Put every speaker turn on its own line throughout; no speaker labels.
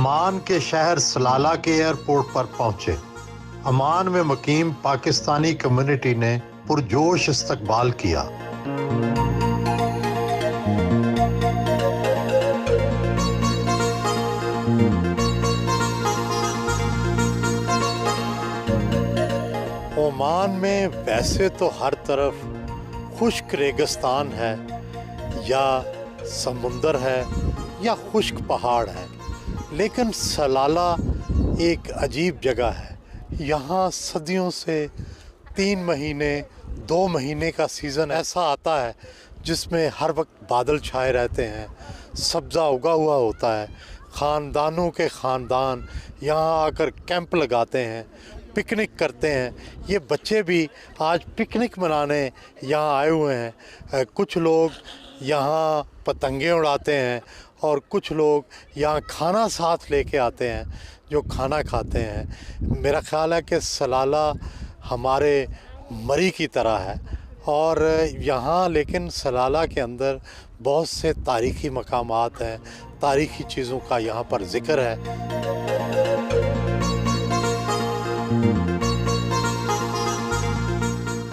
Oman کے شہر سلالہ کے ایئرپورٹ پر پہنچے۔ عمان میں مقیم پاکستانی کمیونٹی نے پرجوش استقبال کیا۔ عمان میں ویسے تو ہر طرف خشک ریگستان ہے، یا سمندر ہے، یا خشک پہاڑ ہے، لیکن سلالہ ایک عجیب جگہ ہے۔ یہاں صدیوں سے 3 مہینے 2 مہینے کا سیزن ایسا آتا ہے جس میں ہر وقت بادل چھائے رہتے ہیں، سبزہ اگا ہوا ہوتا ہے، خاندانوں کے خاندان یہاں آ کر کیمپ لگاتے ہیں، پکنک کرتے ہیں۔ یہ بچے بھی آج پکنک منانے یہاں آئے ہوئے ہیں۔ کچھ لوگ یہاں پتنگیں اڑاتے ہیں اور کچھ لوگ یہاں کھانا ساتھ لے کے آتے ہیں جو کھانا کھاتے ہیں۔ میرا خیال ہے کہ سلالہ ہمارے مری کی طرح ہے، اور یہاں لیکن سلالہ کے اندر بہت سے تاریخی مقامات ہیں، تاریخی چیزوں کا یہاں پر ذکر ہے۔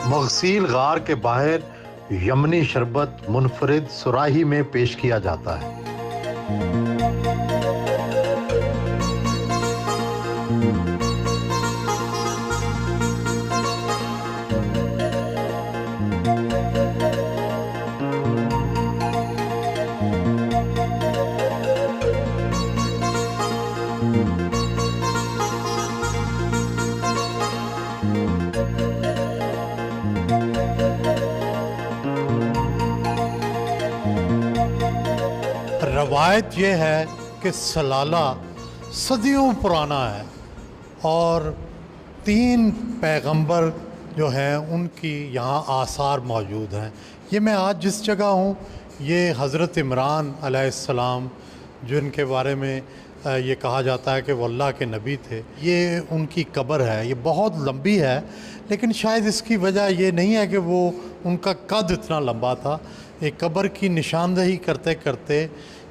مغسیل غار کے باہر یمنی شربت منفرد سراہی میں پیش کیا جاتا ہے۔ روایت یہ ہے کہ سلالہ صدیوں پرانا ہے، اور 3 پیغمبر جو ہیں ان کی یہاں آثار موجود ہیں۔ یہ میں آج جس جگہ ہوں، یہ حضرت عمران علیہ السلام، جن کے بارے میں یہ کہا جاتا ہے کہ وہ اللہ کے نبی تھے، یہ ان کی قبر ہے۔ یہ بہت لمبی ہے، لیکن شاید اس کی وجہ یہ نہیں ہے کہ وہ ان کا قد اتنا لمبا تھا۔ ایک قبر کی نشاندہی کرتے کرتے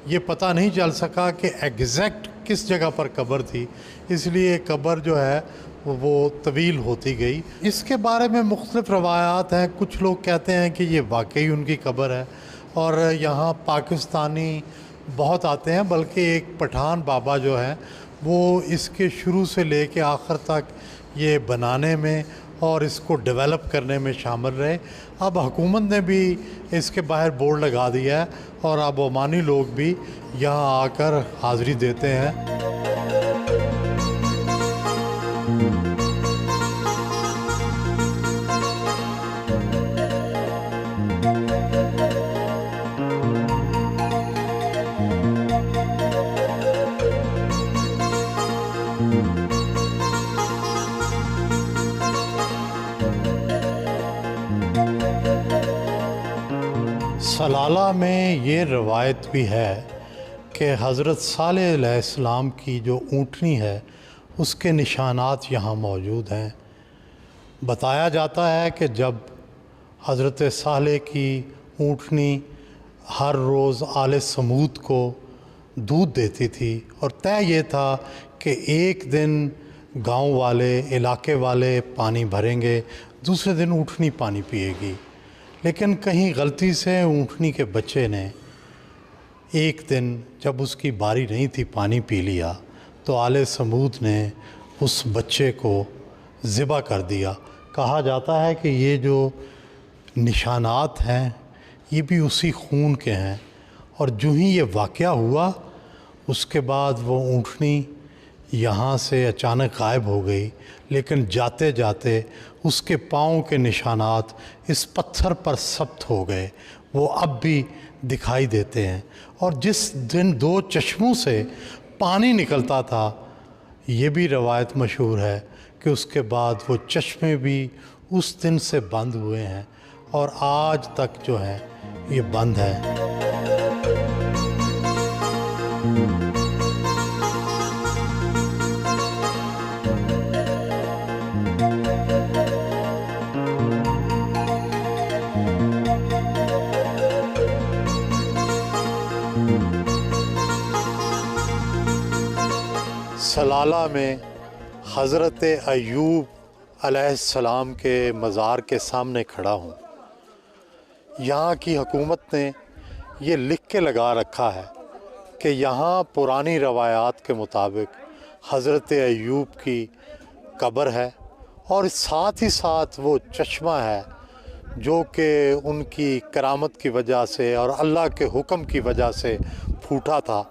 یہ پتہ نہیں چل سکا کہ ایگزیکٹ کس جگہ پر قبر تھی، اس لیے قبر جو ہے وہ طویل ہوتی گئی۔ اس کے بارے میں مختلف روایات ہیں۔ کچھ لوگ کہتے ہیں کہ یہ واقعی ان کی قبر ہے، اور یہاں پاکستانی بہت آتے ہیں، بلکہ ایک پٹھان بابا جو ہیں وہ اس کے شروع سے لے کے آخر تک یہ بنانے میں اور اس کو ڈیولپ کرنے میں شامل رہے۔ اب حکومت نے بھی اس کے باہر بورڈ لگا دیا ہے، اور اب عمانی لوگ بھی یہاں آ کر حاضری دیتے ہیں۔ سلالہ میں یہ روایت بھی ہے کہ حضرت صالح علیہ السلام کی جو اونٹنی ہے اس کے نشانات یہاں موجود ہیں۔ بتایا جاتا ہے کہ جب حضرت صالح کی اونٹنی ہر روز آل سمود کو دودھ دیتی تھی، اور طے یہ تھا کہ ایک دن گاؤں والے، علاقے والے پانی بھریں گے، دوسرے دن اونٹنی پانی پیے گی۔ لیکن کہیں غلطی سے اونٹنی کے بچے نے ایک دن جب اس کی باری نہیں تھی پانی پی لیا، تو آل سمود نے اس بچے کو ذبح کر دیا۔ کہا جاتا ہے کہ یہ جو نشانات ہیں یہ بھی اسی خون کے ہیں، اور جو ہی یہ واقعہ ہوا اس کے بعد وہ اونٹنی یہاں سے اچانک غائب ہو گئی، لیکن جاتے جاتے اس کے پاؤں کے نشانات اس پتھر پر ثبت ہو گئے، وہ اب بھی دکھائی دیتے ہیں۔ اور جس دن 2 چشموں سے پانی نکلتا تھا، یہ بھی روایت مشہور ہے کہ اس کے بعد وہ چشمے بھی اس دن سے بند ہوئے ہیں، اور آج تک جو ہے یہ بند ہے۔ सलाला में हज़रत अय्यूब अलैहिस्सलाम के मज़ार के सामने खड़ा हूँ। यहाँ की हुकूमत ने ये लिख के लगा रखा है कि यहाँ पुरानी रवायात के मुताबिक हज़रत अय्यूब की कब्र है और साथ ही साथ वो चश्मा है जो कि उनकी करामत की वजह से और अल्लाह के हुक्म की वजह से फूटा था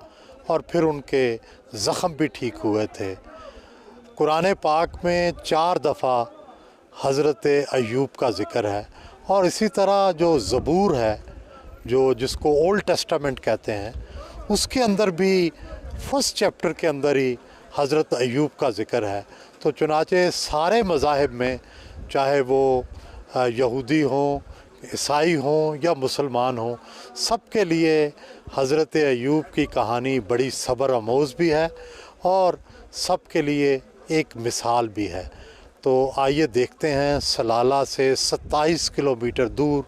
और फिर उनके ज़ख़म भी ठीक हुए थे। कुरान पाक में 4 दफ़ा हज़रत अय्यूब का ज़िक्र है और इसी तरह जो ज़बूर है जिसको ओल्ड टेस्टामेंट कहते हैं उसके अंदर भी फर्स्ट चैप्टर के अंदर ही हज़रत अय्यूब का ज़िक्र है। तो चुनाचे सारे मज़ाहिब में चाहे वो यहूदी हों, ईसाई हों या मुसलमान हों, सब के लिए हज़रत अय्यूब की कहानी बड़ी सब्र आमोज़ भी है और सब के लिए एक मिसाल भी है। तो आइए देखते हैं सलाला से 27 किलोमीटर दूर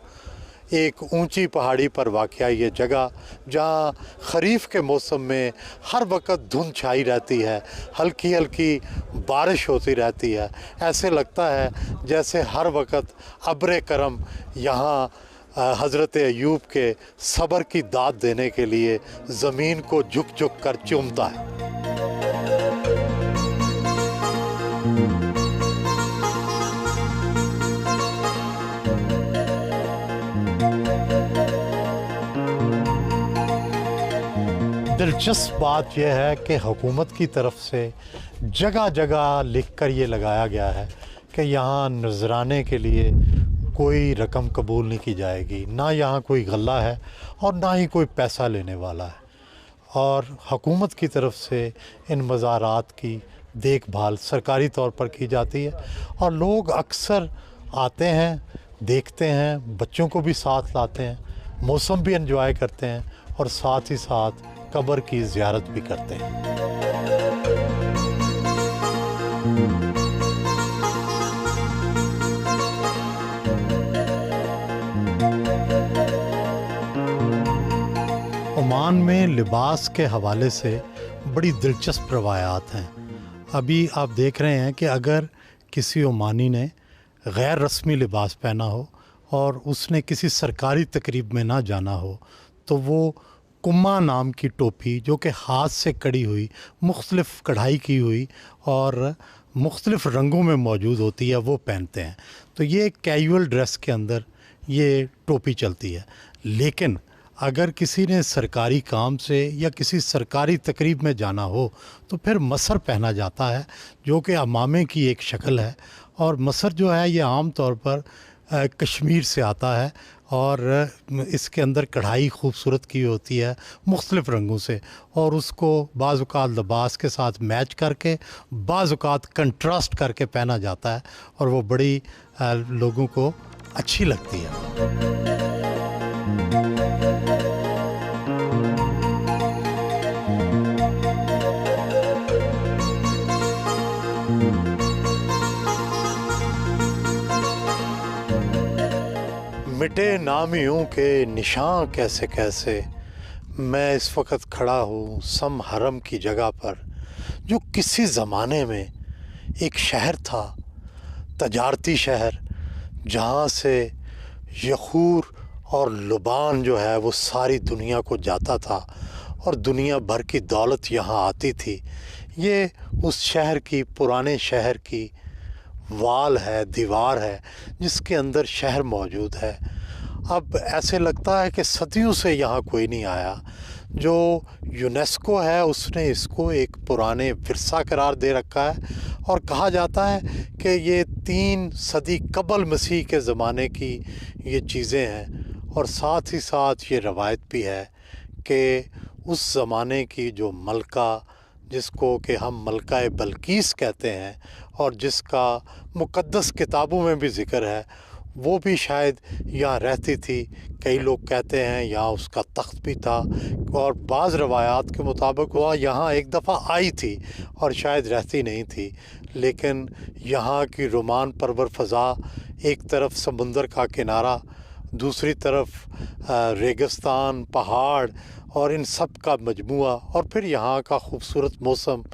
एक ऊंची पहाड़ी पर वाक़या ये जगह जहाँ ख़रीफ़ के मौसम में हर वक्त धुंध छाई रहती है, हल्की हल्की बारिश होती रहती है। ऐसे लगता है जैसे हर वक्त अब्र करम यहाँ हज़रत अय्यूब के सब्र की दाद देने के लिए ज़मीन को झुक झुक कर चूमता है। दिलचस्प बात यह है कि हुकूमत की तरफ से जगह जगह लिख कर ये लगाया गया है कि यहाँ नजराने के लिए कोई रकम कबूल नहीं की जाएगी, ना यहाँ कोई गल्ला है और ना ही कोई पैसा लेने वाला है। और हुकूमत की तरफ से इन मज़ारात की देखभाल सरकारी तौर पर की जाती है और लोग अक्सर आते हैं, देखते हैं, बच्चों को भी साथ लाते हैं, मौसम भी एंजॉय करते हैं और साथ ही साथ कब्र की ज़ियारत भी करते हैं। ओमान में लिबास के हवाले से बड़ी दिलचस्प रवायात हैं। अभी आप देख रहे हैं कि अगर किसी ओमानी ने गैर रस्मी लिबास पहना हो और उसने किसी सरकारी तकरीब में ना जाना हो तो वो कुम्मा नाम की टोपी जो कि हाथ से कड़ी हुई, मुख्तलिफ़ कढ़ाई की हुई और मुख्तलिफ़ रंगों में मौजूद होती है वो पहनते हैं। तो ये कैजुअल ड्रेस के अंदर ये टोपी चलती है। लेकिन अगर किसी ने सरकारी काम से या किसी सरकारी तकरीब में जाना हो तो फिर मसर पहना जाता है जो कि अमामे की एक शक्ल है। और मसर जो है ये आम तौर पर कश्मीर से आता है और इसके अंदर कढ़ाई खूबसूरत की होती है मुख्तलिफ़ रंगों से और उसको बाज़ औक़ात लिबास के साथ मैच करके, बाज़ औक़ात कंट्रास्ट करके पहना जाता है और वो बड़ी लोगों को अच्छी लगती है। मिटे नामियों के निशान कैसे कैसे, मैं इस वक्त खड़ा हूँ सम हरम की जगह पर जो किसी ज़माने में एक शहर था, तजारती शहर, जहाँ से यखूर और लुबान जो है वो सारी दुनिया को जाता था और दुनिया भर की दौलत यहाँ आती थी। ये उस शहर की, पुराने शहर की वाल है, दीवार है जिसके अंदर शहर मौजूद है। अब ऐसे लगता है कि सदियों से यहाँ कोई नहीं आया। जो यूनेस्को है उसने इसको एक पुराने विरसा करार दे रखा है और कहा जाता है कि ये 3 सदी कबल मसीह के ज़माने की ये चीज़ें हैं। और साथ ही साथ ये रवायत भी है कि उस ज़माने की जो मलका, जिसको कि हम मलका बल्कीस कहते हैं और जिसका मुक़द्दस किताबों में भी ज़िक्र है, वो भी शायद यहाँ रहती थी। कई लोग कहते हैं यहाँ उसका तख्त भी था और बाज़ रवायात के मुताबिक वह यहाँ एक दफ़ा आई थी और शायद रहती नहीं थी। लेकिन यहाँ की रोमान परवर फ़ज़ा, एक तरफ समुंदर का किनारा, दूसरी तरफ रेगिस्तान, पहाड़ और इन सब का मजमूआ, और फिर यहाँ का खूबसूरत मौसम।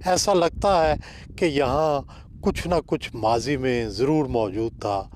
ऐसा लगता है कि यहाँ कुछ ना कुछ माजी में ज़रूर मौजूद था,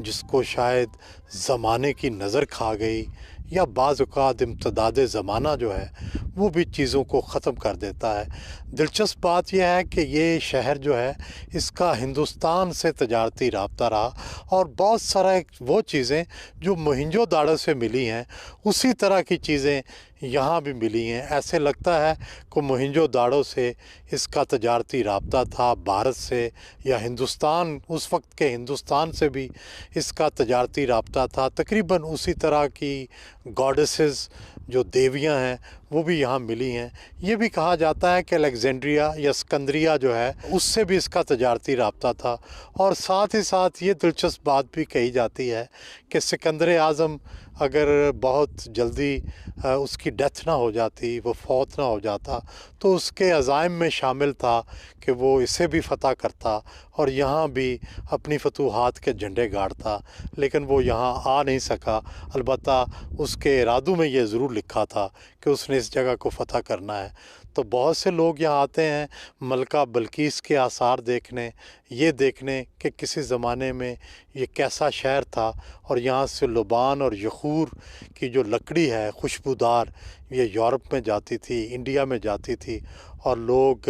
जिसको शायद ज़माने की नज़र खा गई, या बाज़ औक़ात इम्तदाद ज़माना जो है वो भी चीज़ों को ख़त्म कर देता है। दिलचस्प बात यह है कि ये शहर जो है इसका हिंदुस्तान से तजारती राब्ता रहा, और बहुत सारा वो चीज़ें जो मोहनजोदाड़ो से मिली हैं उसी तरह की चीज़ें यहाँ भी मिली हैं। ऐसे लगता है कि मोहनजोदाड़ो से इसका तजारती राब्ता था भारत से, या हिंदुस्तान, उस वक्त के हिंदुस्तान से भी इसका तजारती राब्ता था। तकरीबन उसी तरह की गॉडेसेस जो देवियां हैं वो भी यहाँ मिली हैं। ये भी कहा जाता है कि अलेक्जेंड्रिया या सिकंदरिया जो है उससे भी इसका तजारती राब्ता था। और साथ ही साथ ये दिलचस्प बात भी कही जाती है कि सिकंदर आज़म अगर बहुत जल्दी उसकी डेथ ना हो जाती, वो फौत ना हो जाता, तो उसके अज़ाइम में शामिल था कि वो इसे भी फ़तह करता और यहाँ भी अपनी फतूहात के झंडे गाड़ता, लेकिन वो यहाँ आ नहीं सका। अलबत्ता उसके इरादों में ये ज़रूर लिखा था कि उसने इस जगह को फ़तह करना है। तो बहुत से लोग यहाँ आते हैं मलका बल्कीस के आसार देखने, ये देखने कि किसी ज़माने में ये कैसा शहर था, और यहाँ से लुबान और यखूर की जो लकड़ी है खुशबूदार, ये यूरोप में जाती थी, इंडिया में जाती थी, और लोग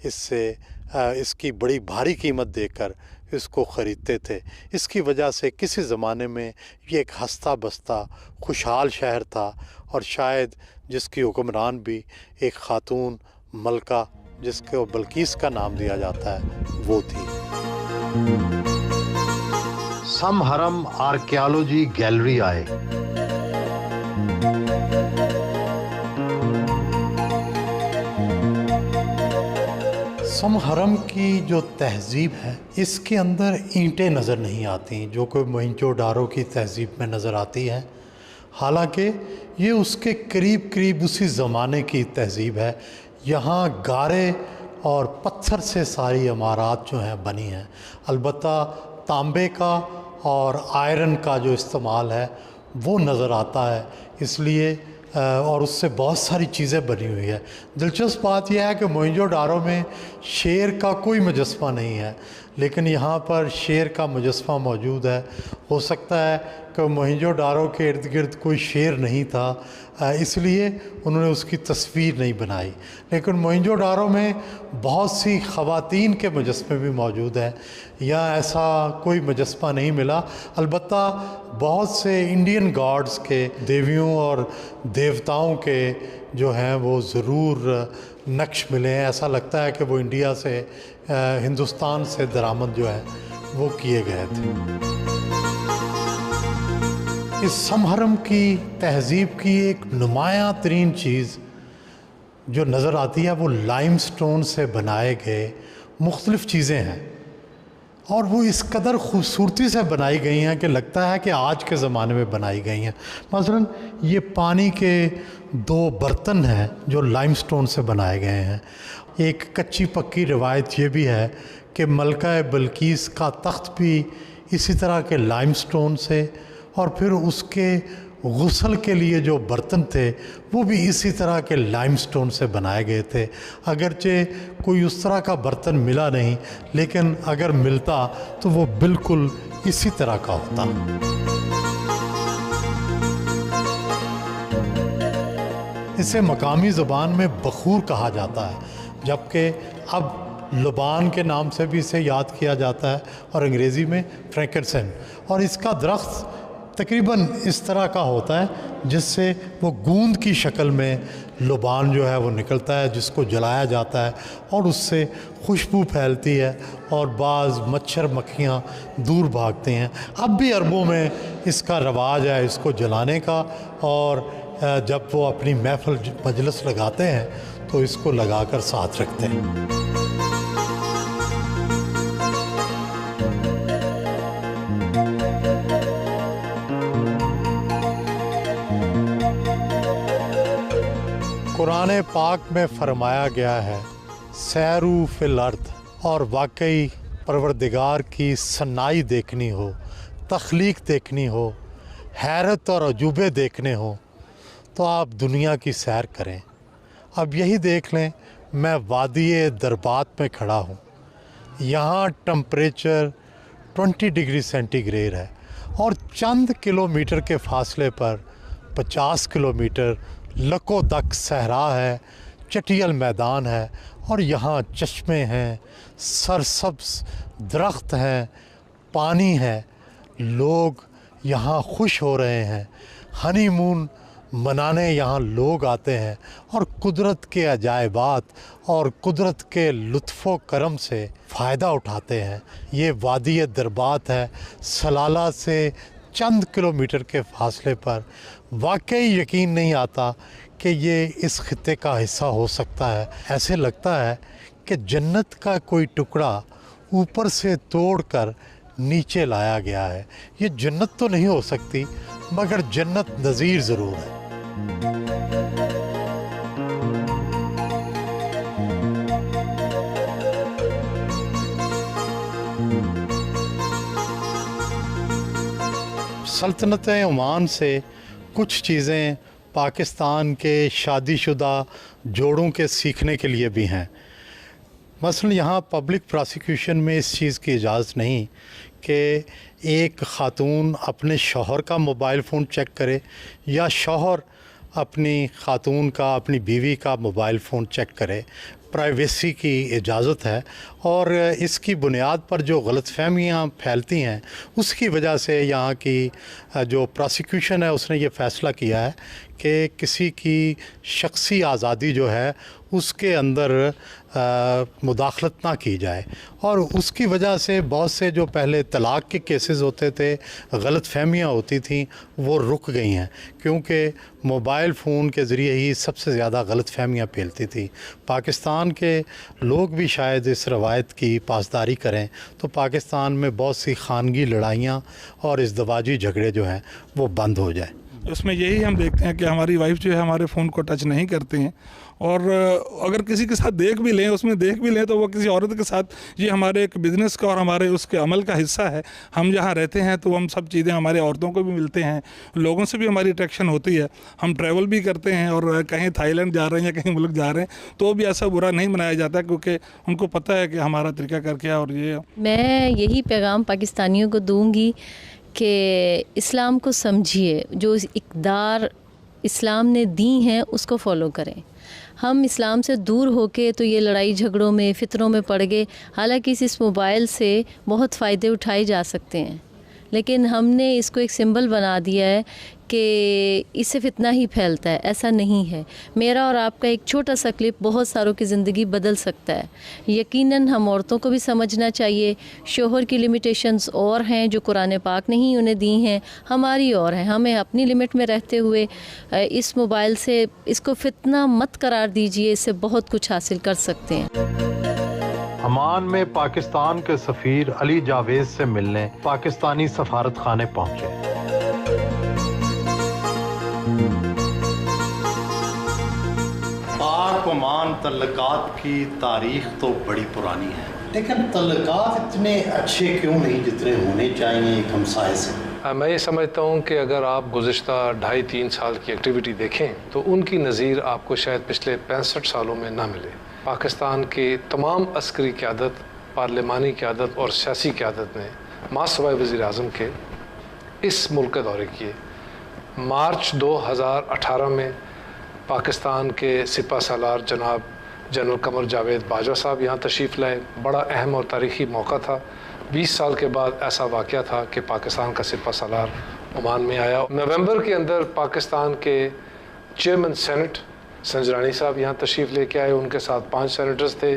इसकी बड़ी भारी कीमत देकर इसको ख़रीदते थे। इसकी वजह से किसी ज़माने में ये एक हंसता बसता खुशहाल शहर था, और शायद जिसकी हुक्मरान भी एक ख़ातून मलका, जिसको बल्कीस का नाम दिया जाता है, वो थी।
समहरम आर्कियोलॉजी गैलरी आए।
समहरम की जो तहज़ीब है इसके अंदर ईंटें नज़र नहीं आती जो कोई मोहनजोदाड़ो की तहज़ीब में नज़र आती हैं। हालांकि ये उसके करीब करीब उसी ज़माने की तहज़ीब है। यहाँ गारे और पत्थर से सारी इमारत जो हैं बनी हैं। अलबत्ता तांबे का और आयरन का जो इस्तेमाल है वो नज़र आता है, इसलिए और उससे बहुत सारी चीज़ें बनी हुई है। दिलचस्प बात यह है कि मोहनजोदाड़ो में शेर का कोई मुजस्मा नहीं है, लेकिन यहाँ पर शेर का मुजस्मा मौजूद है। हो सकता है कि मोहनजोदाड़ो के इर्द गिर्द कोई शेर नहीं था, इसलिए उन्होंने उसकी तस्वीर नहीं बनाई। लेकिन मोहनजोदाड़ो में बहुत सी ख़वातीन के मुजस्मे भी मौजूद हैं। यहाँ ऐसा कोई मुजस्मा नहीं मिला। अलबत्ता बहुत से इंडियन गॉड्स के, देवियों और देवताओं के जो हैं वो ज़रूर नक्श मिले हैं। ऐसा लगता है कि वो इंडिया से, हिंदुस्तान से दरामद जो है वो किए गए थे। इस समहरम की तहज़ीब की एक नुमायाँ तरीन चीज़ जो नज़र आती है वो लाइमस्टोन से बनाए गए मुख्तलिफ़ चीज़ें हैं, और वो इस कदर खूबसूरती से बनाई गई हैं कि लगता है कि आज के ज़माने में बनाई गई हैं। मसलन ये पानी के 2 बर्तन हैं जो लाइमस्टोन से बनाए गए हैं। एक कच्ची पक्की रिवायत ये भी है कि मलका बल्कीस का तख्त भी इसी तरह के लाइमस्टोन से, और फिर उसके गुस्ल के लिए जो बर्तन थे वो भी इसी तरह के लाइमस्टोन से बनाए गए थे। अगरचे कोई उस तरह का बर्तन मिला नहीं, लेकिन अगर मिलता तो वो बिल्कुल इसी तरह का होता। इसे मकामी ज़बान में बखूर कहा जाता है, जबकि अब लुबान के नाम से भी इसे याद किया जाता है, और अंग्रेज़ी में फ्रैंकिनसेंस। और इसका दरख्त तकरीबन इस तरह का होता है जिससे वो गूंद की शक्ल में लुबान जो है वो निकलता है, जिसको जलाया जाता है और उससे खुशबू फैलती है और बाज़ मच्छर मक्खियाँ दूर भागते हैं। अब भी अरबों में इसका रवाज है इसको जलाने का, और जब वो अपनी महफ़िल मजलिस लगाते हैं तो इसको लगाकर साथ रखते हैं। कुरान पाक में फरमाया गया है सैरू फिल अर्द, और वाकई परवरदिगार की सन्नाई देखनी हो, तख्लीक देखनी हो, हैरत और अजूबे देखने हो तो आप दुनिया की सैर करें। अब यही देख लें, मैं वादी दरबात में खड़ा हूँ। यहाँ टेम्परेचर 20 डिग्री सेंटीग्रेड है और चंद किलोमीटर के फासले पर 50 किलोमीटर लकोदक सहरा है, चटियल मैदान है और यहाँ चश्मे हैं, सरसब्ज दरख्त हैं, पानी है, लोग यहाँ खुश हो रहे हैं। हनीमून मनाने यहाँ लोग आते हैं और कुदरत के अजायबात और कुदरत के लुत्फ़ो करम से फ़ायदा उठाते हैं। ये वादी दरबात है, सलाला से चंद किलोमीटर के फासले पर। वाकई यकीन नहीं आता कि ये इस खित्ते का हिस्सा हो सकता है। ऐसे लगता है कि जन्नत का कोई टुकड़ा ऊपर से तोड़कर नीचे लाया गया है। ये जन्नत तो नहीं हो सकती, मगर जन्नत नज़ीर ज़रूर है। सल्तनत ओमान से कुछ चीज़ें पाकिस्तान के शादीशुदा जोड़ों के सीखने के लिए भी हैं। मसलन यहाँ पब्लिक प्रोसिक्यूशन में इस चीज़ की इजाज़त नहीं कि एक ख़ातून अपने शौहर का मोबाइल फ़ोन चेक करे या शौहर अपनी ख़ातून का, अपनी बीवी का मोबाइल फ़ोन चेक करे। प्राइवेसी की इजाज़त है और इसकी बुनियाद पर जो गलतफ़हमियाँ फैलती हैं उसकी वजह से यहाँ की जो प्रोसिक्यूशन है उसने ये फ़ैसला किया है कि किसी की शख्सी आज़ादी जो है उसके अंदर मुदाखलत ना की जाए। और उसकी वजह से बहुत से जो पहले तलाक़ के केसेस होते थे, गलतफ़हमियाँ होती थीं, वो रुक गई हैं, क्योंकि मोबाइल फ़ोन के ज़रिए ही सबसे ज़्यादा गलतफ़हमियाँ फैलती थी। पाकिस्तान के लोग भी शायद इस रवायत की पासदारी करें तो पाकिस्तान में बहुत सी खानगी लड़ाइयाँ और इज़्दवाजी झगड़े जो हैं वो बंद हो जाए।
उसमें यही हम देखते हैं कि हमारी वाइफ जो है हमारे फ़ोन को टच नहीं करती हैं, और अगर किसी के साथ देख भी लें तो वो किसी औरत के साथ, ये हमारे एक बिज़नेस का और हमारे उसके अमल का हिस्सा है। हम जहाँ रहते हैं तो हम सब चीज़ें, हमारे औरतों को भी मिलते हैं, लोगों से भी हमारी अट्रैक्शन होती है। हम ट्रैवल भी करते हैं और कहीं थाईलैंड जा रहे हैं या कहीं मुल्क जा रहे हैं तो भी ऐसा बुरा नहीं मनाया जाता, क्योंकि उनको पता है कि हमारा तरीका कर क्या। और ये
मैं यही पैगाम पाकिस्तानियों को दूंगी कि इस्लाम को समझिए, जो इक़दार इस्लाम ने दी हैं उसको फॉलो करें। हम इस्लाम से दूर होके तो ये लड़ाई झगड़ों में, फितरों में पड़ गए। हालांकि इस मोबाइल से बहुत फ़ायदे उठाए जा सकते हैं, लेकिन हमने इसको एक सिंबल बना दिया है कि इससे फितना ही फैलता है। ऐसा नहीं है। मेरा और आपका एक छोटा सा क्लिप बहुत सारों की ज़िंदगी बदल सकता है। यकीनन हम औरतों को भी समझना चाहिए, शोहर की लिमिटेशंस और हैं जो कुरान पाक ने ही उन्हें दी हैं, हमारी और हैं। हमें अपनी लिमिट में रहते हुए इस मोबाइल से इसको फितना मत करार दीजिए, इससे बहुत कुछ हासिल कर सकते हैं।
अमान में पाकिस्तान के सफ़ीर अली जावेद से मिलने पाकिस्तानी सफारत खाने पहुंचे।
पाक ओमान तल्लुकात की तारीख़ तो बड़ी पुरानी है, लेकिन तल्लुकात इतने अच्छे क्यों नहीं जितने होने चाहिए एक हमसाये से।
मैं ये समझता हूँ कि अगर आप गुज़िश्ता 2.5-3 साल की एक्टिविटी देखें तो उनकी नज़ीर आपको शायद पिछले 65 सालों में ना मिले। पाकिस्तान की तमाम अस्करी क़यादत, पार्लिमानी क़यादत और सियासी क़यादत ने मासवाए वज़ीर-ए-आज़म के इस मुल्क के दौरे किए। मार्च 2018 में पाकिस्तान के सिपह सालार जनाब जनरल कमर जावेद बाजवा साहब यहाँ तशरीफ़ लाए। बड़ा अहम और तारीख़ी मौका था। 20 साल के बाद ऐसा वाक़या था कि पाकिस्तान का सिपह सालार ओमान में आया। नवंबर के अंदर पाकिस्तान के चेयरमैन सेनेट संजरानी साहब यहाँ तशरीफ़ लेके आए, उनके साथ 5 सेनेटर्स थे।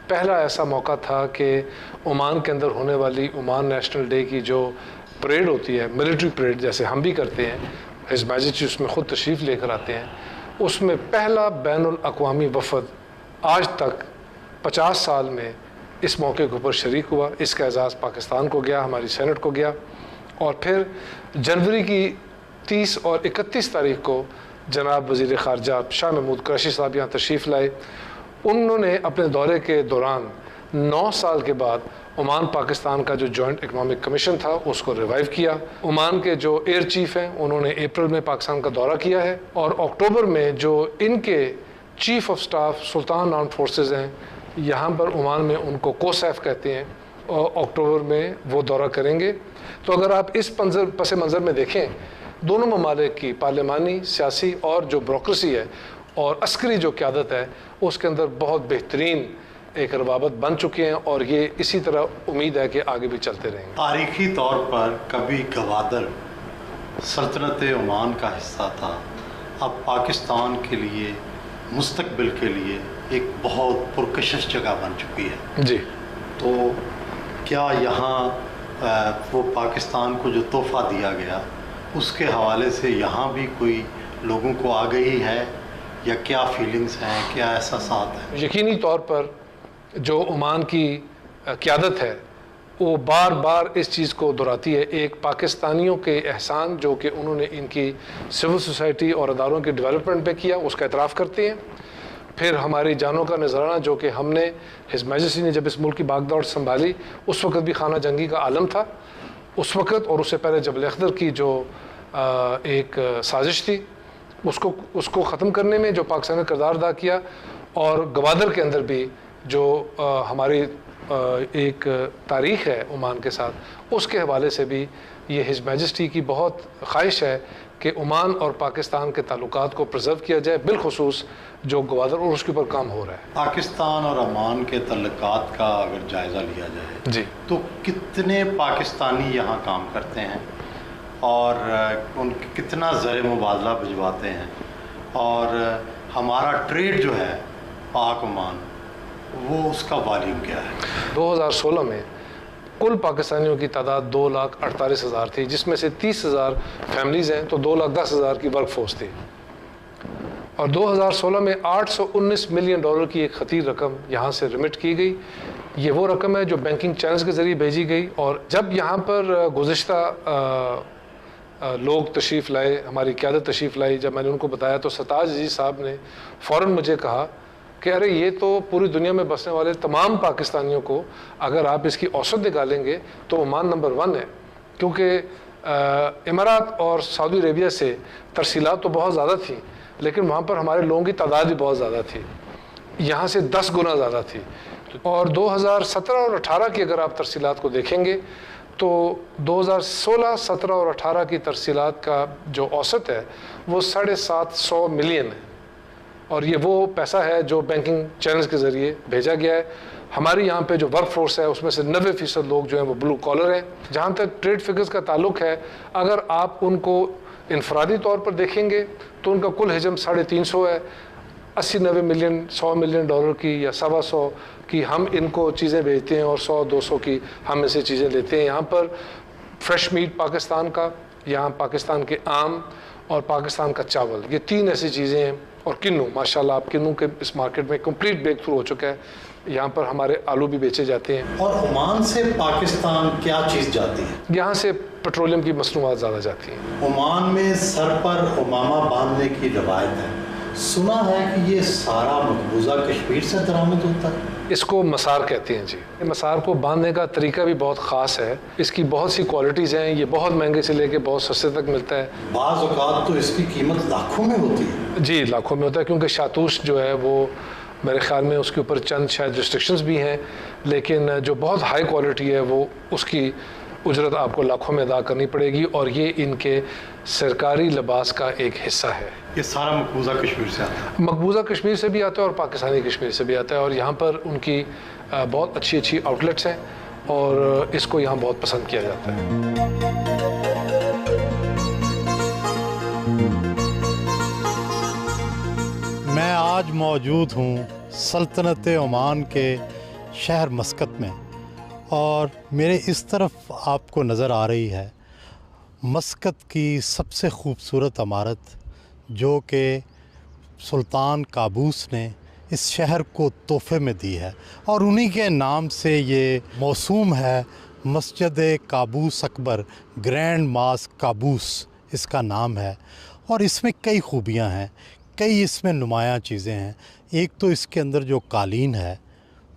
पहला ऐसा मौका था कि ओमान के अंदर होने वाली ओमान नेशनल डे की जो परेड होती है, मिलिट्री परेड जैसे हम भी करते हैं, हिज़ मैजेस्टी उसमें ख़ुद तशरीफ़ लेकर आते हैं, उसमें पहला बैनुल अक़वामी वफ़द आज तक 50 साल में इस मौके के ऊपर शरीक हुआ। इसका एजाज़ पाकिस्तान को गया, हमारी सेनेट को गया। और फिर जनवरी की 30 और 31 तारीख को जनाब वज़ीर ख़ारजा शाह महमूद कुरैशी साहब यहाँ तशरीफ़ लाए। उन्होंने अपने दौरे के दौरान 9 साल के बाद ओमान पाकिस्तान का जो जॉइंट इकनॉमिक कमीशन था उसको रिवाइव किया। ओमान के जो एयर चीफ हैं उन्होंने अप्रैल में पाकिस्तान का दौरा किया है, और अक्टूबर में जो इनके chief of staff Sultan armed forces हैं, यहाँ पर ओमान में उनको कोसैफ कहते हैं, और अक्टूबर में वो दौरा करेंगे। तो अगर आप इस पस मंज़र में देखें, दोनों ममालिक की पार्लिमानी, सियासी और जो ब्यूरोक्रेसी है और अस्करी जो क़यादत है, उसके अंदर बहुत बेहतरीन एक रवाबत बन चुके हैं, और ये इसी तरह उम्मीद है कि आगे भी चलते रहेंगे।
तारीखी तौर पर कभी गवादर सल्तनत ओमान का हिस्सा था, अब पाकिस्तान के लिए मुस्तकबिल के लिए एक बहुत पुरकशिश जगह बन चुकी है।
जी,
तो क्या यहाँ वो पाकिस्तान को जो तोहफ़ा दिया गया उसके हवाले से यहाँ भी कोई लोगों को आ गई है, या क्या फीलिंग्स हैं, क्या एहसासात हैं?
यकीनी तौर पर जो ओमान की क़यादत है वो बार बार इस चीज़ को दोहराती है, एक पाकिस्तानियों के एहसान जो कि उन्होंने इनकी सिविल सोसाइटी और अदारों के डेवलपमेंट पे किया, उसका एतराफ़ करते हैं। फिर हमारी जानों का नजराना जो कि हमने हिज मैजेस्टी ने जब इस मुल्क की बागडोर संभाली, उस वक़्त भी खाना जंगी का आलम था उस वक़्त, और उससे पहले जबल अख्तर की जो एक साजिश थी उसको ख़त्म करने में जो पाकिस्तान ने किरदार अदा किया, और गवादर के अंदर भी जो हमारी एक तारीख़ है ओमान के साथ, उसके हवाले से भी ये हिज मैजेस्टी की बहुत ख्वाहिश है कि ओमान और पाकिस्तान के ताल्लुकात को प्रिजर्व किया जाए, बिलखुसूस जो गवादर और उसके ऊपर काम हो रहा है।
पाकिस्तान और ओमान के ताल्लुकात का अगर जायज़ा लिया जाए
जी,
तो कितने पाकिस्तानी यहाँ काम करते हैं, और उनके कितना ज़र मुबादला भिजवाते हैं, और हमारा ट्रेड जो है पाक ओमान, वो उसका वॉल्यूम क्या है?
2016 में कुल पाकिस्तानियों की तादाद 2,48,000 थी, जिसमें से 30,000 फैमिलीज़ हैं, तो 2,10,000 की वर्क फोर्स थी। और 2016 में $819 मिलियन की एक खतीर रकम यहाँ से रिमिट की गई। ये वो रकम है जो बैंकिंग चैनल्स के ज़रिए भेजी गई, और जब यहाँ पर गुज़िश्ता लोग तशरीफ़ लाए, हमारी क़यादत तशरीफ़ लाई, जब मैंने उनको बताया तो सरताज अजीज़ साहब ने फ़ौरन मुझे कहा कि अरे ये तो पूरी दुनिया में बसने वाले तमाम पाकिस्तानियों को अगर आप इसकी औसत निकालेंगे तो ओमान नंबर 1 है, क्योंकि इमारात और सऊदी अरेबिया से तरसीलात तो बहुत ज़्यादा थी, लेकिन वहाँ पर हमारे लोगों की तादाद भी बहुत ज़्यादा थी, यहाँ से 10 गुना ज़्यादा थी। और 2017 और 18 की अगर आप तरसीलात को देखेंगे तो 2016, 17 और 18 की तरसीलात का जो औसत है वो 750 मिलियन है, और ये वो पैसा है जो बैंकिंग चैनल्स के ज़रिए भेजा गया है। हमारी यहाँ पे जो वर्क फोर्स है उसमें से 90% लोग जो हैं वो ब्लू कॉलर हैं। जहाँ तक ट्रेड फिगर्स का ताल्लुक है, अगर आप उनको इनफरादी तौर पर देखेंगे तो उनका कुल हजम 350 है। 80-90 मिलियन, $100 मिलियन की या 125 की हम इनको चीज़ें भेजते हैं, और 100-200 की हम इनसे चीज़ें लेते हैं। यहाँ पर फ्रेश मीट पाकिस्तान का, यहाँ पाकिस्तान के आम और पाकिस्तान का चावल, ये 3 ऐसी चीज़ें हैं। और किन्नू, माशाल्लाह आप किन्नू के इस मार्केट में कंप्लीट ब्रेक थ्रू हो चुका है, यहाँ पर हमारे आलू भी बेचे जाते हैं।
और ओमान से पाकिस्तान क्या चीज़ जाती है?
यहाँ से पेट्रोलियम की मसनूआत ज़्यादा जाती हैं।
ओमान में सर पर उमामा बांधने की रवायत है, सुना है कि ये सारा मकबूजा कश्मीर से दरामद होता है।
इसको मसार कहते हैं जी। मसार को बांधने का तरीका भी बहुत ख़ास है, इसकी बहुत सी क्वालिटीज़ हैं, ये बहुत महंगे से लेके बहुत सस्ते तक मिलता है।
बाज़ औक़ात तो इसकी कीमत लाखों में होती है।
जी, लाखों में होता है, क्योंकि शातूश जो है वो मेरे ख्याल में उसके ऊपर चंद शायद रिस्ट्रिक्शंस भी हैं, लेकिन जो बहुत हाई क्वालिटी है वो उसकी उजरत आपको लाखों में अदा करनी पड़ेगी, और ये इनके सरकारी लिबास का एक हिस्सा है।
ये सारा मकबूजा कश्मीर से आता है?
मकबूजा कश्मीर से भी आता है और पाकिस्तानी कश्मीर से भी आता है, और यहाँ पर उनकी बहुत अच्छी अच्छी आउटलेट्स हैं, और इसको यहाँ बहुत पसंद किया जाता है।
मैं आज मौजूद हूँ सल्तनत ओमान के शहर मस्कत में, और मेरे इस तरफ आपको नज़र आ रही है मस्कत की सबसे खूबसूरत इमारत, जो कि सुल्तान काबूस ने इस शहर को तोहफ़े में दी है, और उन्हीं के नाम से ये मौसूम है। मस्जिद Qaboos Akbar, grand mask Qaboos इसका नाम है, और इसमें कई खूबियाँ हैं, कई इसमें नुमायाँ चीज़ें हैं। एक तो इसके अंदर जो कालीन है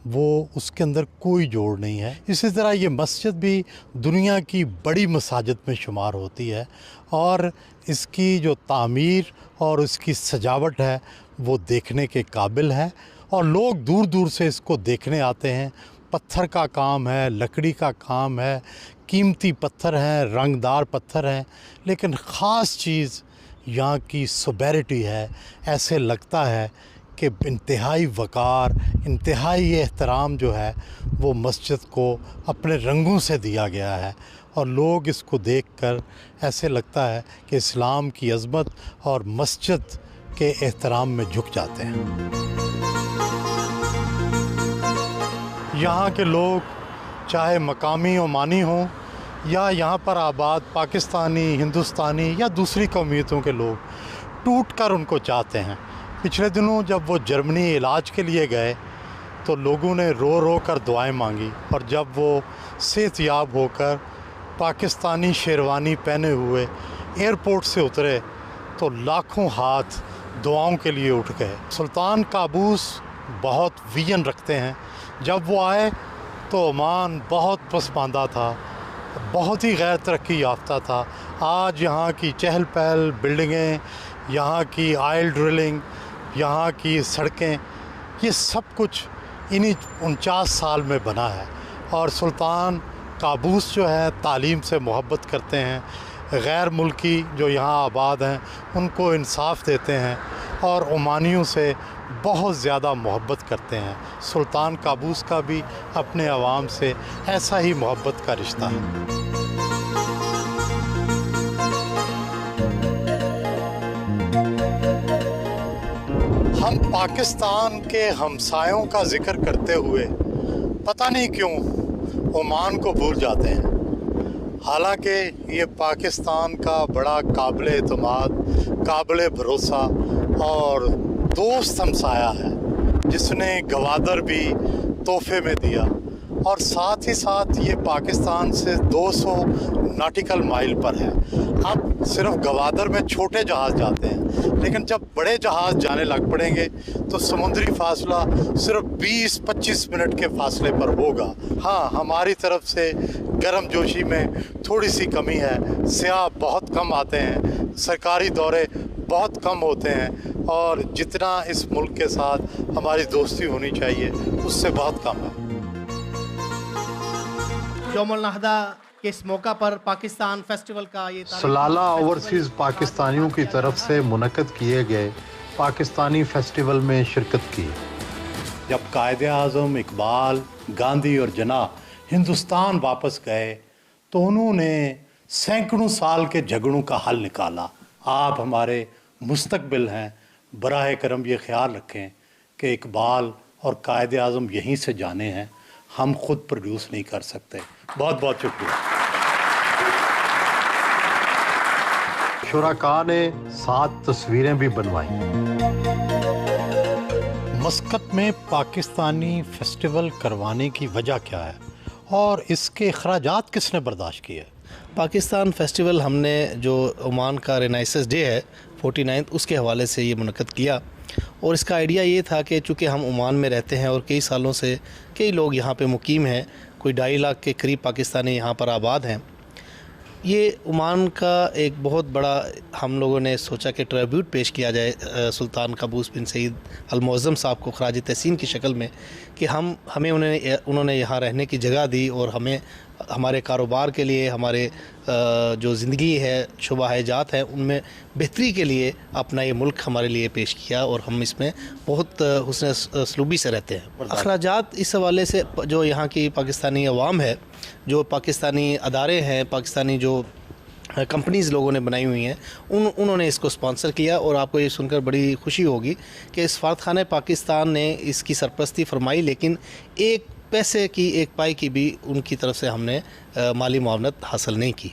وہ اس کے اندر کوئی جوڑ نہیں ہے۔ اسی طرح یہ مسجد بھی دنیا کی بڑی مساجد میں شمار ہوتی ہے، اور اس کی جو تعمیر اور اس کی سجاوٹ ہے وہ دیکھنے کے قابل ہے، اور لوگ دور دور سے اس کو دیکھنے آتے ہیں۔ پتھر کا کام ہے، لکڑی کا کام ہے، قیمتی پتھر ہیں، رنگدار پتھر ہیں، لیکن خاص چیز یہاں کی سوبیرٹی ہے۔ ایسے لگتا ہے کہ انتہائی وقار، انتہائی احترام جو ہے وہ مسجد کو اپنے رنگوں سے دیا گیا ہے، اور لوگ اس کو دیکھ کر ایسے لگتا ہے کہ اسلام کی عظمت اور مسجد کے احترام میں جھک جاتے ہیں۔ یہاں کے لوگ چاہے مقامی عمانی ہوں یا یہاں پر آباد پاکستانی، ہندوستانی یا دوسری قومیتوں کے لوگ، ٹوٹ کر ان کو چاہتے ہیں۔ پچھلے دنوں جب وہ جرمنی علاج کے لیے گئے تو لوگوں نے رو رو کر دعائیں مانگی، اور جب وہ صحت یاب ہو کر پاکستانی شیروانی پہنے ہوئے ایئرپورٹ سے اترے تو لاکھوں ہاتھ دعاؤں کے لیے اٹھ گئے۔ سلطان قابوس بہت ویژن رکھتے ہیں۔ جب وہ آئے تو عمان بہت پسماندہ تھا، بہت ہی غیر ترقی یافتہ تھا۔ آج یہاں کی چہل پہل، بلڈنگیں، یہاں کی آئل ڈرلنگ، یہاں کی سڑکیں، یہ سب کچھ انہی 49 سال میں بنا ہے۔ اور سلطان قابوس جو ہے تعلیم سے محبت کرتے ہیں، غیر ملکی جو یہاں آباد ہیں ان کو انصاف دیتے ہیں، اور عمانیوں سے بہت زیادہ محبت کرتے ہیں۔ سلطان قابوس کا بھی اپنے عوام سے ایسا ہی محبت کا رشتہ ہے۔ ہم پاکستان کے ہمسایوں کا ذکر کرتے ہوئے پتہ نہیں کیوں عمان کو بھول جاتے ہیں، حالانکہ یہ پاکستان کا بڑا قابل اعتماد، قابل بھروسہ اور دوست ہمسایہ ہے، جس نے گوادر بھی تحفے میں دیا، اور ساتھ ہی ساتھ یہ پاکستان سے 200 ناٹیکل مائل پر ہے۔ اب صرف گوادر میں چھوٹے جہاز جاتے ہیں، لیکن جب بڑے جہاز جانے لگ پڑیں گے تو سمندری فاصلہ صرف 20-25 منٹ کے فاصلے پر ہوگا۔ ہاں، ہماری طرف سے گرم جوشی میں تھوڑی سی کمی ہے، سیاح بہت کم آتے ہیں، سرکاری دورے بہت کم ہوتے ہیں، اور جتنا اس ملک کے ساتھ ہماری دوستی ہونی چاہیے اس سے بہت کم ہے۔
یوم النہضہ کے اس موقع پر پاکستان فیسٹیول کا یہ
سلالہ اوورسیز پاکستانیوں کی طرف سے منعقد کیے گئے پاکستانی فیسٹیول میں شرکت کی۔
جب قائد اعظم اقبال، گاندھی اور جناح ہندوستان واپس گئے تو انہوں نے سینکڑوں سال کے جھگڑوں کا حل نکالا۔ آپ ہمارے مستقبل ہیں، براہ کرم یہ خیال رکھیں کہ اقبال اور قائد اعظم یہیں سے جانے ہیں، ہم خود پروڈیوس نہیں کر سکتے۔ بہت بہت شکریہ۔
شرکاء نے 7 تصویریں بھی بنوائیں۔
مسقط میں پاکستانی فیسٹیول کروانے کی وجہ کیا ہے، اور اس کے اخراجات کس نے برداشت کیے؟
پاکستان فیسٹیول ہم نے جو عمان کا رینائسنس ڈے ہے 49 اس کے حوالے سے یہ منعقد کیا، اور اس کا آئیڈیا یہ تھا کہ چونکہ ہم عمان میں رہتے ہیں اور کئی سالوں سے کئی لوگ یہاں پہ مقیم ہیں، کوئی 2.5 لاکھ کے قریب پاکستانی یہاں پر آباد ہیں، یہ عمان کا ایک بہت بڑا ہم لوگوں نے سوچا کہ ٹریبیوٹ پیش کیا جائے سلطان قابوس بن سعید المعظم صاحب کو خراج تحسین کی شکل میں، کہ ہمیں انہوں نے یہاں رہنے کی جگہ دی، اور ہمیں ہمارے کاروبار کے لیے، ہمارے جو زندگی ہے، شعبہ جات ہیں، ان میں بہتری کے لیے اپنا یہ ملک ہمارے لیے پیش کیا، اور ہم اس میں بہت حسن سلوبی سے رہتے ہیں۔ اخراجات اس حوالے سے جو یہاں کی پاکستانی عوام ہے، جو پاکستانی ادارے ہیں، پاکستانی جو کمپنیز لوگوں نے بنائی ہوئی ہیں، انہوں نے اس کو سپانسر کیا، اور آپ کو یہ سن کر بڑی خوشی ہوگی کہ سفارت خانہ پاکستان نے اس کی سرپرستی فرمائی، لیکن ایک پیسے کی، ایک پائی کی بھی ان کی طرف سے ہم نے مالی معاونت حاصل نہیں کی۔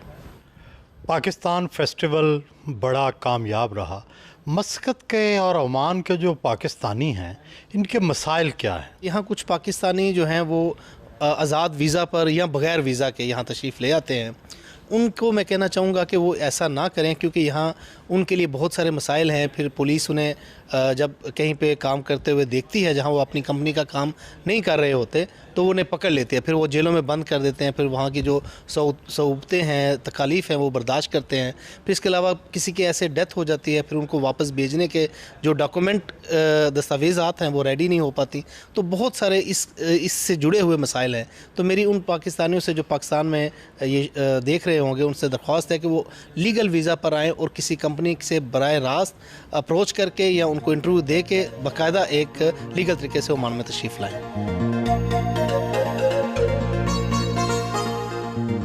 پاکستان فیسٹیول بڑا کامیاب رہا۔ مسقط کے اور عمان کے جو پاکستانی ہیں ان کے مسائل کیا ہیں؟
یہاں کچھ پاکستانی جو ہیں وہ آزاد ویزا پر یا بغیر ویزا کے یہاں تشریف لے آتے ہیں، ان کو میں کہنا چاہوں گا کہ وہ ایسا نہ کریں، کیونکہ یہاں ان کے لیے بہت سارے مسائل ہیں. پھر پولیس انہیں جب کہیں پہ کام کرتے ہوئے دیکھتی ہے جہاں وہ اپنی کمپنی کا کام نہیں کر رہے ہوتے تو وہ انہیں پکڑ لیتے ہیں، پھر وہ جیلوں میں بند کر دیتے ہیں. پھر وہاں کی جو صعوبتیں ہیں، تکالیف ہیں، وہ برداشت کرتے ہیں. پھر اس کے علاوہ کسی کے ایسے ڈیتھ ہو جاتی ہے، پھر ان کو واپس بھیجنے کے جو ڈاکومنٹ دستاویزات ہیں وہ ریڈی نہیں ہو پاتی. تو بہت سارے اس سے جڑے ہوئے مسائل ہیں. تو میری ان پاکستانیوں سے جو پاکستان میں یہ دیکھ رہے ہوں گے ان سے درخواست ہے کہ وہ لیگل ویزا پر آئیں اور کسی کمپنی سے براہ راست اپروچ کر کے یا ان کو انٹرویو دے کے باقاعدہ ایک لیگل طریقے سے عمان میں تشریف لائیں.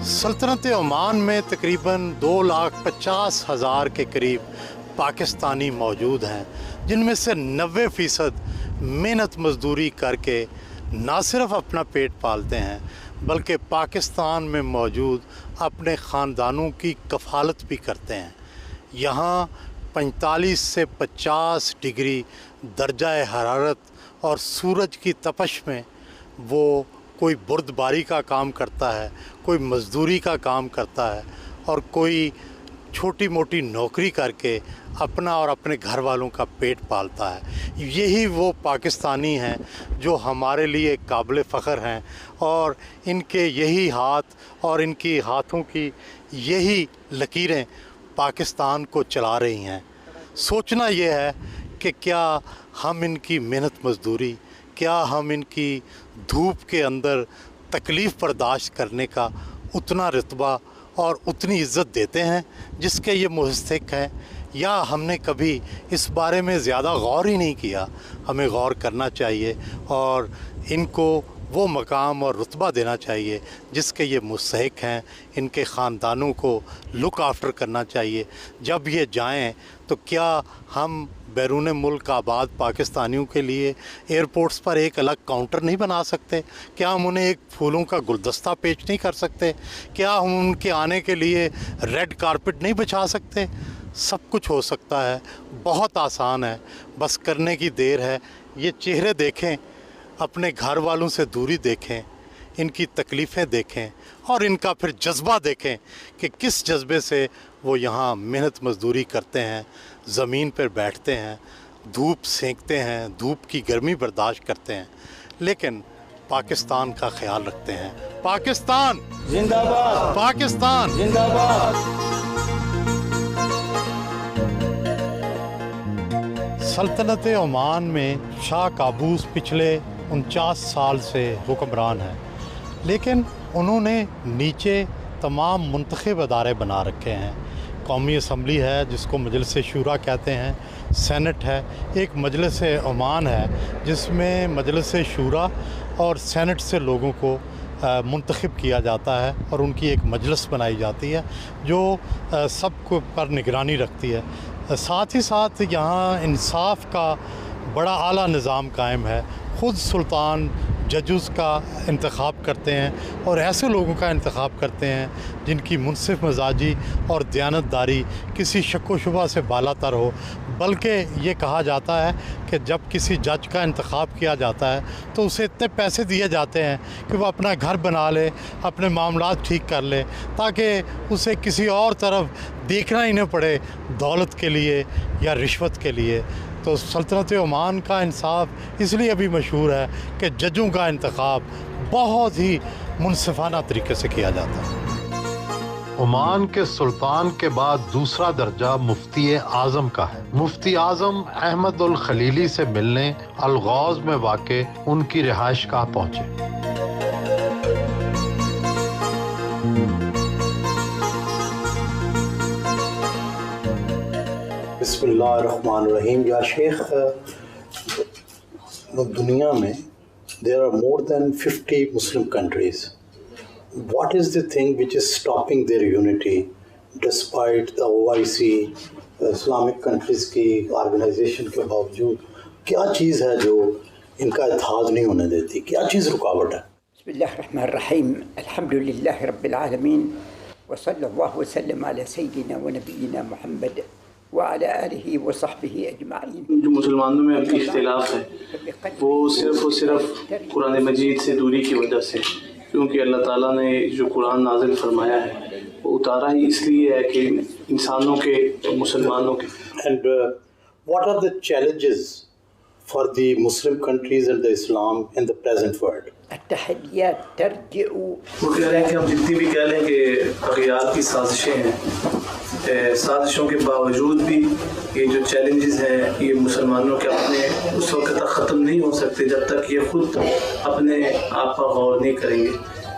سلطنت عمان میں تقریباً 2,50,000 کے قریب پاکستانی موجود ہیں، جن میں سے 90% محنت مزدوری کر کے نہ صرف اپنا پیٹ پالتے ہیں بلکہ پاکستان میں موجود اپنے خاندانوں کی کفالت بھی کرتے ہیں. یہاں 45 سے 50 ڈگری درجہ حرارت اور سورج کی تپش میں وہ کوئی بردباری کا کام کرتا ہے، کوئی مزدوری کا کام کرتا ہے اور کوئی چھوٹی موٹی نوکری کر کے اپنا اور اپنے گھر والوں کا پیٹ پالتا ہے. یہی وہ پاکستانی ہیں جو ہمارے لیے قابل فخر ہیں، اور ان کے یہی ہاتھ اور ان کی ہاتھوں کی یہی لکیریں پاکستان کو چلا رہی ہیں. سوچنا یہ ہے کہ کیا ہم ان کی محنت مزدوری، کیا ہم ان کی دھوپ کے اندر تکلیف برداشت کرنے کا اتنا رتبہ اور اتنی عزت دیتے ہیں جس کے یہ مستحق ہیں، یا ہم نے کبھی اس بارے میں زیادہ غور ہی نہیں کیا؟ ہمیں غور کرنا چاہیے اور ان کو وہ مقام اور رتبہ دینا چاہیے جس کے یہ مستحق ہیں. ان کے خاندانوں کو لک آفٹر کرنا چاہیے. جب یہ جائیں تو کیا ہم بیرون ملک آباد پاکستانیوں کے لیے ایئرپورٹس پر ایک الگ کاؤنٹر نہیں بنا سکتے؟ کیا ہم انہیں ایک پھولوں کا گلدستہ پیش نہیں کر سکتے؟ کیا ہم ان کے آنے کے لیے ریڈ کارپٹ نہیں بچھا سکتے؟ سب کچھ ہو سکتا ہے، بہت آسان ہے، بس کرنے کی دیر ہے. یہ چہرے دیکھیں، اپنے گھر والوں سے دوری دیکھیں، ان کی تکلیفیں دیکھیں اور ان کا پھر جذبہ دیکھیں کہ کس جذبے سے وہ یہاں محنت مزدوری کرتے ہیں، زمین پر بیٹھتے ہیں، دھوپ سینکتے ہیں، دھوپ کی گرمی برداشت کرتے ہیں، لیکن پاکستان کا خیال رکھتے ہیں. پاکستان
زندہ باد،
پاکستان
زندہ باد.
سلطنت عمان میں شاہ قابوس پچھلے 49 سال سے حکمران ہیں، لیکن انہوں نے نیچے تمام منتخب ادارے بنا رکھے ہیں. قومی اسمبلی ہے جس کو مجلس شورا کہتے ہیں، سینٹ ہے، ایک مجلس عمان ہے جس میں مجلس شورا اور سینٹ سے لوگوں کو منتخب کیا جاتا ہے اور ان کی ایک مجلس بنائی جاتی ہے جو سب کو پر نگرانی رکھتی ہے. ساتھ ہی ساتھ یہاں انصاف کا بڑا اعلیٰ نظام قائم ہے. خود سلطان ججز کا انتخاب کرتے ہیں اور ایسے لوگوں کا انتخاب کرتے ہیں جن کی منصف مزاجی اور دیانتداری کسی شک و شبہ سے بالا تر ہو. بلکہ یہ کہا جاتا ہے کہ جب کسی جج کا انتخاب کیا جاتا ہے تو اسے اتنے پیسے دیے جاتے ہیں کہ وہ اپنا گھر بنا لے، اپنے معاملات ٹھیک کر لے، تاکہ اسے کسی اور طرف دیکھنا ہی نہ پڑے دولت کے لیے یا رشوت کے لیے. تو سلطنت عمان کا انصاف اس لیے بھی مشہور ہے کہ ججوں کا انتخاب بہت ہی منصفانہ طریقے سے کیا جاتا ہے.
عمان کے سلطان کے بعد دوسرا درجہ مفتی اعظم کا ہے. مفتی اعظم احمد الخلیلی سے ملنے الغوض میں واقع ان کی رہائش گاہ پہنچے.
بسم اللہ الرحمن الرحیم. یا شیخ، دنیا میں there are more than 50 Muslim countries. What is the thing which is stopping their unity despite the OIC, Islamic countries کی آرگنائزیشن کے باوجود؟ کیا چیز ہے جو ان کا اتحاد نہیں ہونے دیتی؟ کیا چیز رکاوٹ ہے؟
بسم اللہ الرحمن الرحیم. الحمد للہ رب العالمین وصلی اللہ وسلم علی سیدنا و نبینا محمد وعلی آلہ وصحبہ اجمعین.
جو مسلمانوں میں ابھی اختلاف ہے وہ صرف اور صرف قرآن مجید سے دوری کی وجہ سے، کیونکہ اللہ تعالیٰ نے جو قرآن نازل فرمایا ہے اتارا ہی اس لیے ہے کہ انسانوں کے، مسلمانوں کے.
And what are the challenges for the Muslim countries and the Islam in the present world?
التحديات ترجع.
وہ کہہ رہے ہیں کہ ہم جتنی بھی کہہ لیں کہ اغیار کی سازشیں ہیں، سازشوں کے باوجود بھی یہ جو چیلنجز ہیں یہ مسلمانوں کے اپنے اس وقت تک ختم نہیں ہو سکتے جب تک یہ خود اپنے آپ پر غور نہیں کریں گے.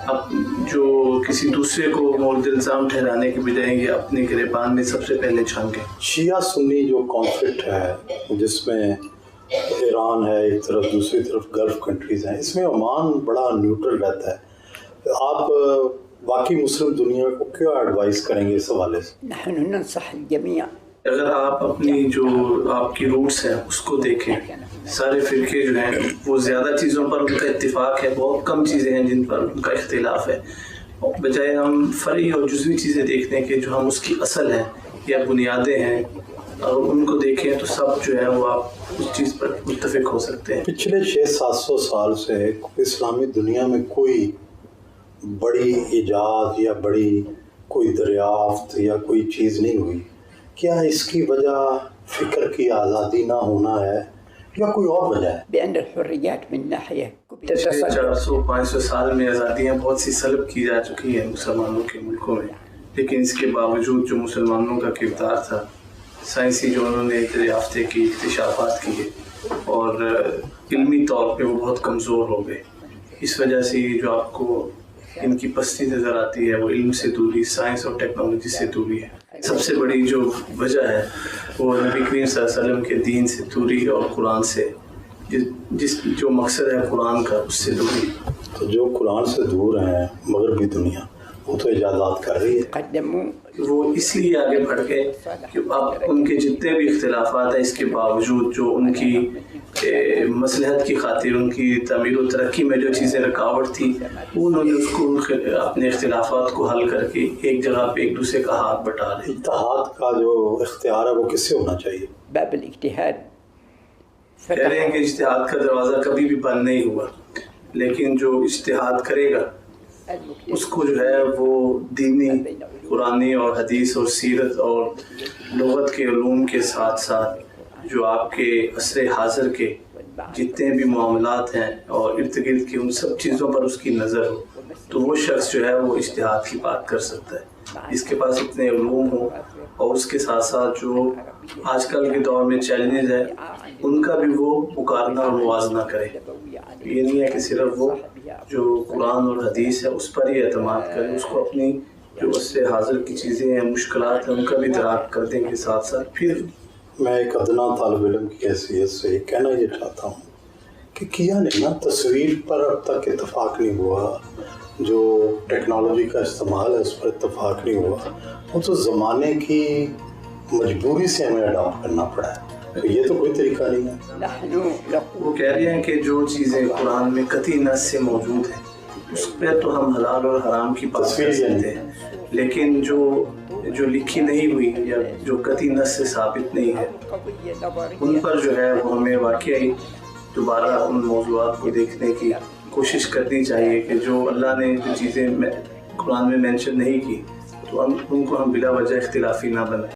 اب جو کسی دوسرے کو مورد الزام ٹھہرانے کے بجائے یہ اپنے گریبان میں سب سے پہلے چھانکیں.
شیعہ سنی جو کانفلکٹ ہے جس میں ایران ہے ایک طرف، دوسری طرف گلف کنٹریز ہیں، اس میں عمان بڑا نیوٹرل رہتا ہے. آپ باقی مسلم دنیا کو کیا ایڈوائز کریں گے اس حوالے سے؟
نحن ننصح الجميع.
اگر آپ اپنی جو آپ کی روٹس ہیں اس کو دیکھیں، سارے فرقے جو ہیں وہ زیادہ چیزوں پر ان کا اتفاق ہے، بہت کم چیزیں ہیں جن پر ان کا اختلاف ہے. بجائے ہم فرعی اور جزوی چیزیں دیکھنے کے جو ہم اس کی اصل ہیں یا بنیادیں ہیں، اور ان کو دیکھیں تو سب جو ہے وہ آپ اس چیز پر متفق ہو سکتے ہیں.
پچھلے 600-700 سال سے اسلامی دنیا میں کوئی بڑی ایجاد یا بڑی کوئی دریافت یا کوئی چیز نہیں ہوئی. کیا اس کی وجہ فکر کی آزادی نہ ہونا ہے یا کوئی اور وجہ ہے؟
بأن الحريات من ناحية
400-500 سال میں آزادیاں بہت سی سلب کی جا چکی ہیں مسلمانوں کے ملکوں میں، لیکن اس کے باوجود جو مسلمانوں کا کردار تھا، سائنسی جو انہوں نے دریافتیں کی، اکتشافات کیے، اور علمی طور پہ وہ بہت کمزور ہو گئے. اس وجہ سے یہ جو آپ کو ان کی پستی نظر آتی ہے وہ علم سے دوری، سائنس اور ٹیکنالوجی سے دوری ہے. سب سے بڑی جو وجہ ہے وہ نبی کریم صلی اللہ علیہ وسلم کے دین سے دوری اور قرآن سے، جو مقصد ہے قرآن کا اس سے دوری.
تو جو قرآن سے دور ہیں مغربی دنیا وہ تو ایجادات کر رہی ہے،
وہ اس لیے آگے بڑھ گئے کہ اب ان کے جتنے بھی اختلافات ہیں اس کے باوجود جو ان کی مصلحت کی خاطر ان کی تعمیر و ترقی میں جو چیزیں رکاوٹ تھی، انہوں نے اس کو اپنے اختلافات کو حل کر کے ایک جگہ پہ ایک دوسرے کا ہاتھ بٹا لے.
اتحاد کا جو اختیار ہے وہ کس سے ہونا چاہیے؟
باب الاجتهاد.
کہہ رہے ہیں کہ اجتہاد کا دروازہ کبھی بھی بند نہیں ہوا، لیکن جو اجتہاد کرے گا اس کو جو ہے وہ دینی، قرآنی اور حدیث اور سیرت اور لغت کے علوم کے ساتھ ساتھ جو آپ کے عصر حاضر کے جتنے بھی معاملات ہیں اور ارد گرد کی ان سب چیزوں پر اس کی نظر ہو، تو وہ شخص جو ہے وہ اجتہاد کی بات کر سکتا ہے. اس کے پاس اتنے علوم ہوں اور اس کے ساتھ ساتھ جو آج کل کے دور میں چیلنجز ہیں ان کا بھی وہ مقارنہ اور موازنہ کرے. یہ نہیں ہے کہ صرف وہ جو قرآن اور حدیث ہے اس پر ہی اعتماد کریں، اس کو اپنی جو اس سے حاضر کی چیزیں ہیں، مشکلات ہیں، ان کا بھی دراک کر دیں کے ساتھ ساتھ. پھر
میں ایک ادنا طالب علم کی حیثیت سے یہ کہنا یہ چاہتا ہوں کہ کیا نہیں نا تصویر پر اب تک اتفاق نہیں ہوا، جو ٹیکنالوجی کا استعمال ہے اس پر اتفاق نہیں ہوا، وہ تو زمانے کی مجبوری سے ہمیں اڈاپٹ کرنا پڑا ہے. یہ تو کوئی طریقہ نہیں ہے.
وہ کہہ رہے ہیں کہ جو چیزیں قرآن میں قطعی نص سے موجود ہیں اس پہ تو ہم حلال اور حرام کی بات کر سکتے ہیں، لیکن جو لکھی نہیں ہوئی یا جو قطعی نص سے ثابت نہیں ہے ان پر جو ہے وہ ہمیں واقعی دوبارہ ان موضوعات کو دیکھنے کی کوشش کرنی چاہیے کہ جو اللہ نے جو چیزیں قرآن میں مینشن نہیں کی تو ان کو ہم بلا وجہ اختلافی نہ بنائیں.